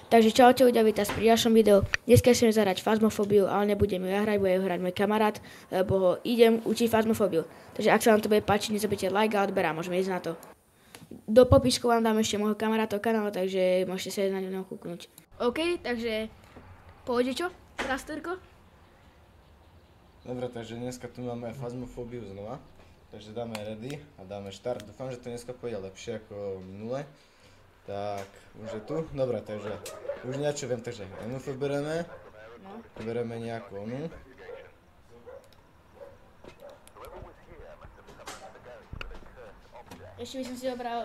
Takže čaute ľudia, vítajte pri ďalšom videu. Dneska chcem zahrať Phasmophóbiu, ale nebudem ju ja hrať, bude ju hrať môj kamarát, lebo idem učiť Phasmophóbiu. Takže ak sa vám to bude páčiť, nezabudnite like a odber a môžeme ísť na to. Do popisku vám dám ešte môjho kamarátov kanál, takže môžete sa na ňu kúknúť. OK, takže pôjde čo? Rasterko? Dobre, takže dneska tu máme Phasmophóbiu znova. Takže dáme ready a dáme štart. Dúfam, že to dneska pôjde lepšie ako minule. Tak, už je tu. Dobre, takže už niečo viem, takže MF bereme. No. Bereme nejakú onu. Ešte by som si zobral,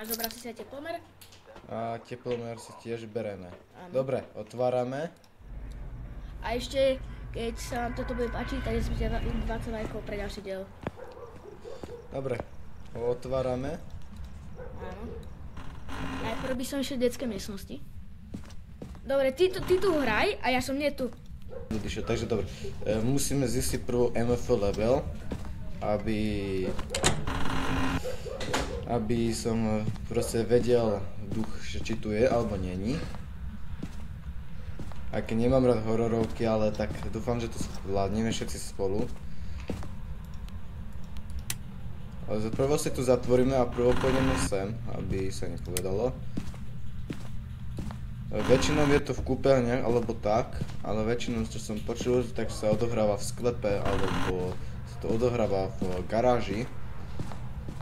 zobral si sa teplomer. A teplomer si tiež bereme. Áno. Dobre, otvárame. A ešte, keď sa vám toto bude páčiť, tak si 20 lajkov pre ďalší diel. Dobre, otvárame. Áno. Najprv by som išiel v detskej miestnosti. Dobre, ty tu hraj a ja som nie tu. Takže dobre, musíme zistiť prvú MF level, aby som proste vedel duch, či tu je alebo není. Aj keď nemám rád hororovky, ale tak dúfam, že to zvládneme všetci spolu. Prvo si tu zatvoríme a prvo pôjdeme sem, aby sa nepovedalo. Väčšinou je to v kúpeľniach alebo tak, ale väčšinou, čo som počul, tak sa odohráva v sklepe alebo sa to odohráva v garáži.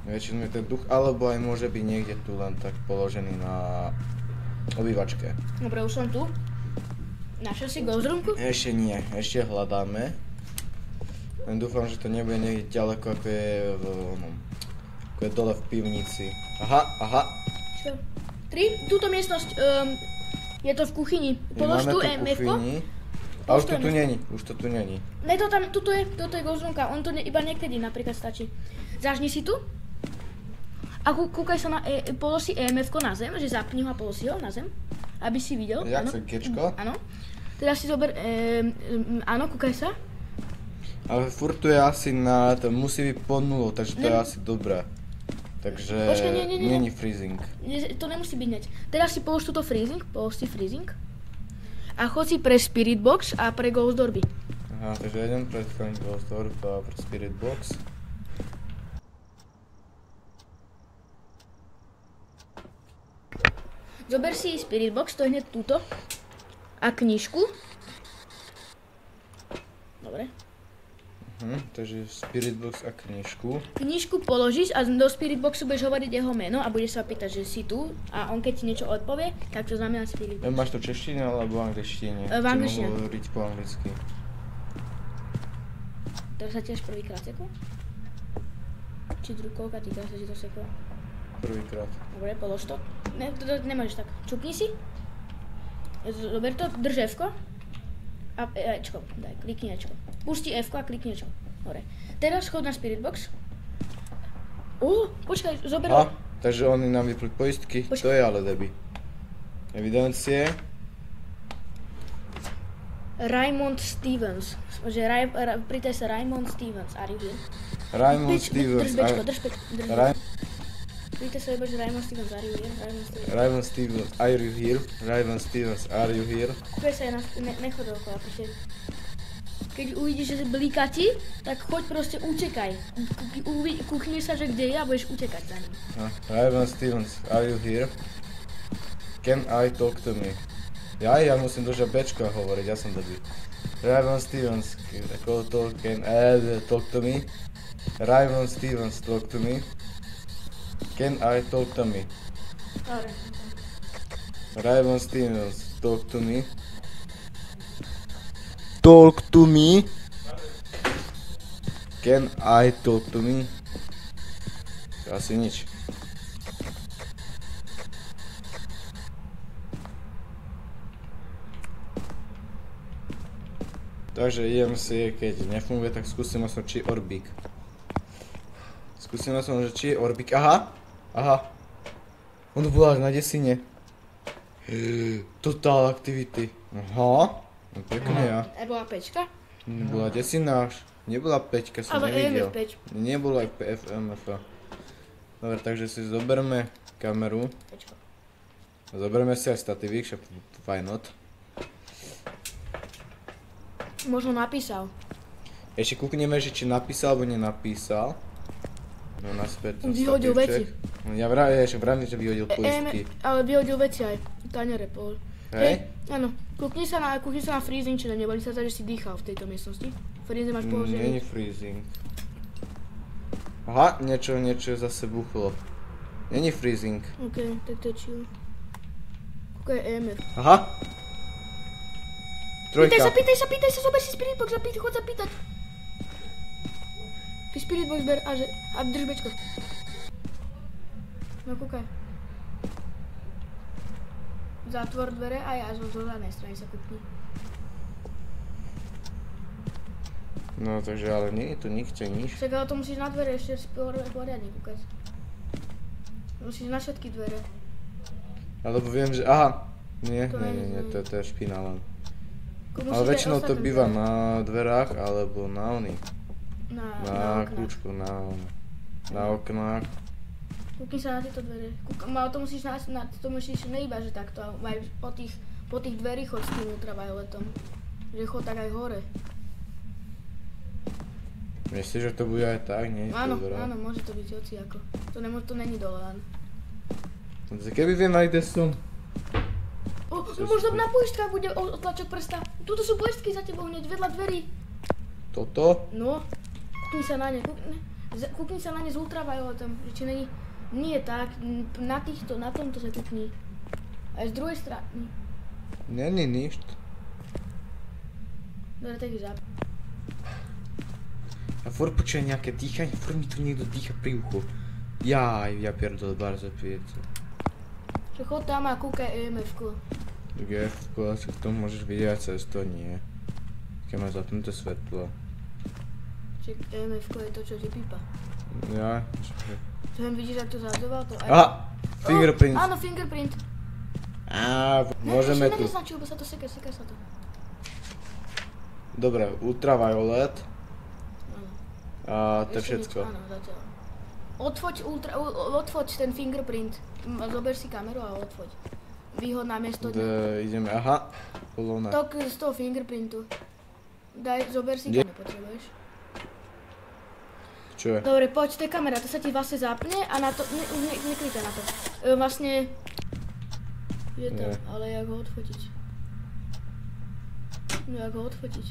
Väčšinou je ten duch, alebo aj môže byť niekde tu len tak položený na obývačke. Dobre, už som tu. Našiel si ghost roomku? Ešte nie, ešte hľadáme. Len dúfam, že to nebude niekde ďaleko, ako je dole v pivnici. Aha. Čo? 3? Túto miestnosť, je to v kuchyni. Polož tu MF-ko. A už to tu není, Ne, toto je ghost roomka, on to iba niekedy napríklad stačí. Zažni si tu. A kúkaj sa na, polož si EMF-ko na zem, že zapni ho a polož si ho na zem. Aby si videl. Jak sa Gčko? Áno. Teraz si zober, áno, kúkaj sa. Ale furt tu je asi to musí byť pod nulou, takže to je asi dobré. Takže Počkaj, nie. není freezing. To nemusí byť hneď. Teraz si polož túto freezing, a chod si pre Spirit Box a pre Ghost Orby. Aha, takže idem pre Ghost Orb a pre Spirit Box. Zober si Spirit Box, to je hneď túto. A knižku. Dobre. Takže Spirit Box a knižku. Knižku položíš a do Spirit Boxu budeš hovoriť jeho meno a budeš sa pýtať, že si tu a on keď ti niečo odpovie, tak to znamená Spirit Box. Máš to v češtine alebo v angličtine? V angličtine. Či mohol hovoriť po anglicky? To sa tiež prvýkrát sekol? Či druhýkrát, týka sa, že to sekol? Prvýkrát. Dobre, polož to. Ne, to nemôžeš tak. Čupni si. Zober to, drž F-ko. A Ečko, daj, klikni Ečko. Pusti F-ko a klikni Ečko. Dobre. Teraz chod na Spirit Box. Počkaj, zober ho. Takže oni nám vypli poistky, to je ale deby. Evidencie. Raymond Stevens. Pritaj sa Raymond Stevens, are you here? Raymond Stevens. Drž Pritaj sa iba, že Raymond Stevens, are you here? Raymond Stevens, are you here? Raymond Stevens, are you here? Kúkaj sa, nechod okolo, proste. Keď uvidíš, že blíka ti, tak choď proste, utekaj. Kúkni sa, že kde je a budeš utekať za ním. Raymond Stevens, are you here? Can I talk to me? Ja musím držať Bčko a hovoriť, ja som dobrý. Raymond Stevens, can I talk to me? Raymond Stevens, talk to me. Can I talk to me? Dobre. Raymond Stevens, talk to me. Talk to me. Can I talk to me? Asi nič. Takže idem si, keď nefunguje, tak skúsim som, či orbík. Skúsim som, že či je orbík. Aha. On bola na desine. Total activity. Aha. No pekne ja. Bola pečka? Bola desina až. Nebola 5, som nevidel. Ale EMF 5. Nebolo aj PFMF. Dobre, takže si zoberme kameru. Pečko. Zoberieme si aj stativik, že why not? Možno napísal. Ešte kúkneme, že či napísal alebo nenapísal. No naspäť. Vyhodil veci. Ja vravím, že vyhodil poistky. Ale vyhodil veci aj. Tanere pol. Hej? Áno. Kúkni sa na freezing, či neboli sa že si dýchal v tejto miestnosti. Freezing máš položený. Není freezing. Aha, niečo zase buchlo. Není freezing. OK, tak to je chill. Kúkaj EMF. Aha! Trojka. Pýtaj sa, zober si spirit box, chod sa pýtať. Ty spirit box ber a drž bečko. No kúkaj. Zatvor dvere a ja zo zadnej strany sa kúkni. No takže ale nie je tu nikde nič. Však ale to musíš na dvere ešte poriadne kúkať. Musíš na všetky dvere. Alebo viem, že aha. Nie, to je špina len. Ale väčšinou to býva na dverách alebo na oných. Na kľúčku, na oknách. Kúkni sa na tieto dvere. Ale to musíš neiba, že takto, aj po tých dverí chod s tým ultravioletom. Že chod tak aj hore. Myslíš, že to bude aj tak? Nie? Áno, môže to byť hociako. To není dole len. Keby viem aj kde som. Možno na poistkách bude otlačok prsta. Tuto sú poistky za tebou hneď vedľa dverí. Toto? No, kúkni sa na ne. Kúkni sa na ne s ultravioletom. Či není. Nie tak, na tomto sa kúkni. Aj z druhej strany. Není nič. Dobre, tak je zap. A furt počujem nejaké dýchanie, furt mi tu niekto dýcha pri uchu. Ja pierdol bardzo pijete. Že chod tam a kúkaj EMF-ku. GF-ku, asi v tom môžeš vidieť cez to, nie. Keď má zapnuté svetlo. Čiže EMF-ku je to, čo ti pípa. Ja, To jen vidíš, ak to zahadzoval, to aj... Aha! Fingerprint. Áno, fingerprint. Môžeme tu. Neznačil, bo sa to seka sa to. Dobre, ultraviolet. Áno. A to je všetko. Áno, zatiaľ. Odfoď ten fingerprint. Zober si kameru a odfoď. Výhod na miesto dňa. Ideme, aha. Kolóna. Tok z toho fingerprintu. Zober si kameru, potrebuješ. Čo je? Dobre, poď, to je kamera, to sa ti vlastne zapne a na to, neklikaj na to. Vlastne, je tam, ale jak ho odfotiť? No jak ho odfotiť?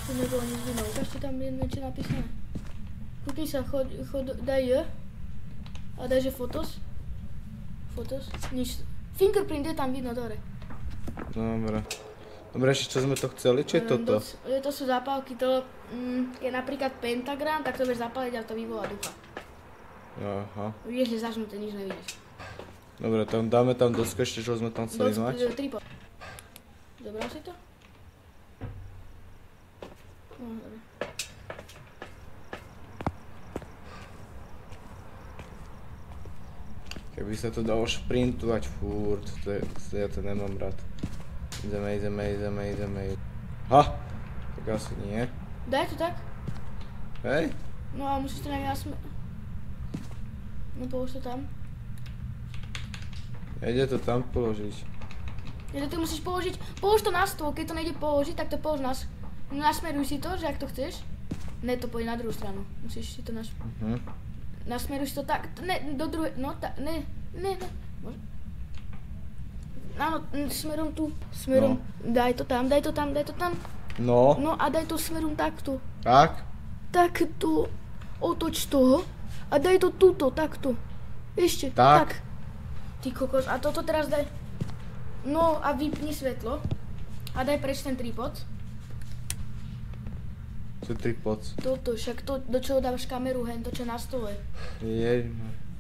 Tu nebolo nič iné, ukážte tam niečo napísané. Kúkni sa, chod, daj J a daj, že fotos. Fotos, nič. Fingerprint je tam vidno, dobre. Dobre. Dobre, ešte čo sme to chceli? Čo je toto? To sú zápalky, to je napríklad pentagram, tak to vieš zapáliť a to vyvolá ducha. Aha. Vieš, že zažnuté, nič nevidíš. Dobre, dáme tam dosku ešte, čo sme tam chceli mať. Tripod. Zobral si to? No, dobre. Keby sa to dalo šprintovať furt, ja to nemám rád. Ideme. Ha! Tak asi nie. Daj to tak. Hej? No a musíš to nejak No polož to tam. Ide to tam položiť. To musíš polož to na stôl, keď to nejde položiť, tak to polož nasmeruj si to, že ak to chceš. Ne, to poď na druhú stranu, musíš si to nasmeruj si to tak, ne, do druhej, no ne, môže. Áno, smerom tu, No. daj to tam. No. No a daj to smerom takto. Tak? Takto, otoč toho a daj to tuto, takto. Ešte, tak. Ty kokos, a toto teraz daj. No a vypni svetlo a daj preč ten tripod. Čo tripod? Toto, však to, do čoho dávaš kameru, to čo na stole.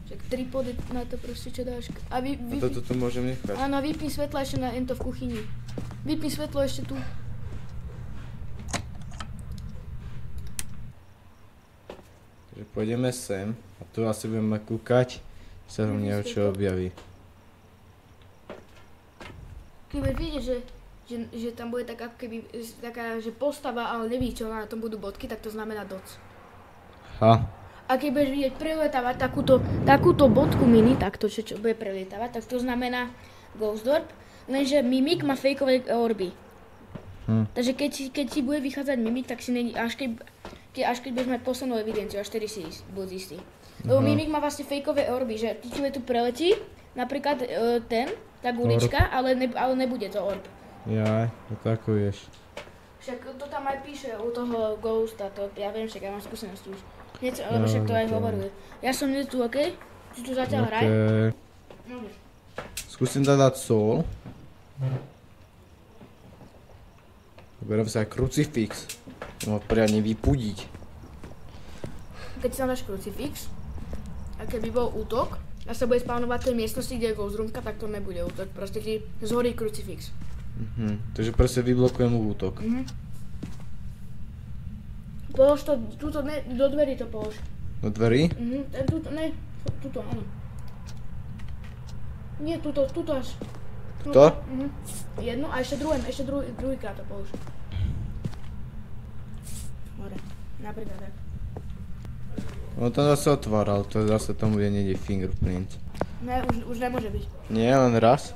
Však tripod je na to proste, čo dáš. A toto tu môžem nechať. Áno, vypni svetlo ešte na ento v kuchyni. Vypni svetlo ešte tu. Takže pôjdeme sem a tu asi budeme kúkať, sa tam niečo objaví. Keď vidíš, že tam bude taká, keby, taká, že postava, ale nevíš, čo na tom budú bodky, tak to znamená doc. Ha. A keď budeš vidieť preletávať takúto bodku mini, takto čo bude prelietávať, tak to znamená Ghost Orb, lenže Mimik má fejkové orby. Takže keď ti bude vychádzať Mimik, tak si až keď budeš mať poslednú evidenciu, až vtedy si budú istý. Lebo Mimik má vlastne fejkové orby, že ti tu preletí, napríklad tá gulička, ale nebude to orb. Jaj, atakuješ. Však to tam aj píše u toho Ghosta, to ja viem, však ja mám skúsenosti už. Lebo však to aj hovoruje. Ja som tu, okej? Si tu zatiaľ hraj? Môžeš. Skúsim dať sol. Berem sa aj krucifix. Ma priadne vypudiť. Keď si tam dáš krucifix, a keby bol útok, a sa bude spawnovať v tej miestnosti, kde je ghost roomka, tak to nebude útok. Proste ti zhorí krucifix. Takže proste vyblokujem útok. Polož to, túto, ne, do dverí to polož. Do dverí? Tuto, áno. Nie, tuto až. Tuto? Jednu a ešte druhýkrát to polož. Hore, napríklad tak. No to zase otváral, to zase tam bude niekde fingerprint. Ne, už nemôže byť. Nie, len raz?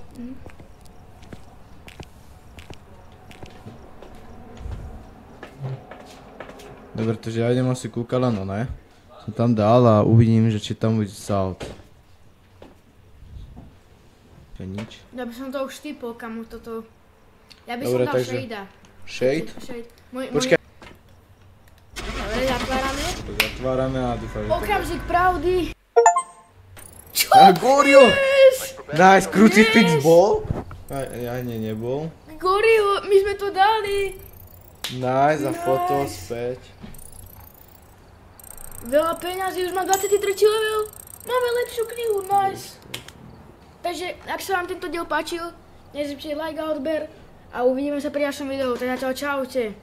Dobre, takže ja idem asi kúkať len ne? Som tam dal a uvidím, že či tam bude salt. To je nič. Ja by som to už typol, kamu toto. Ja by Dobre, som dal takže- Shadea. Shade? Shade. Počkaj. Dobre, zatvárame. To zatvárame a dúfam, že to bude. Okamžik pravdy. Goril! Nice, crucifix Yes! bol? Ja nie, nebol. Goril, my sme to dali. Nice, a foto Nice. späť. Veľa peňazí, už mám 23 level. Máme lepšiu knihu, nice. Takže, ak sa vám tento diel páčil, nezapčite like a odber a uvidíme sa pri ďalšom videu. Teda čaute.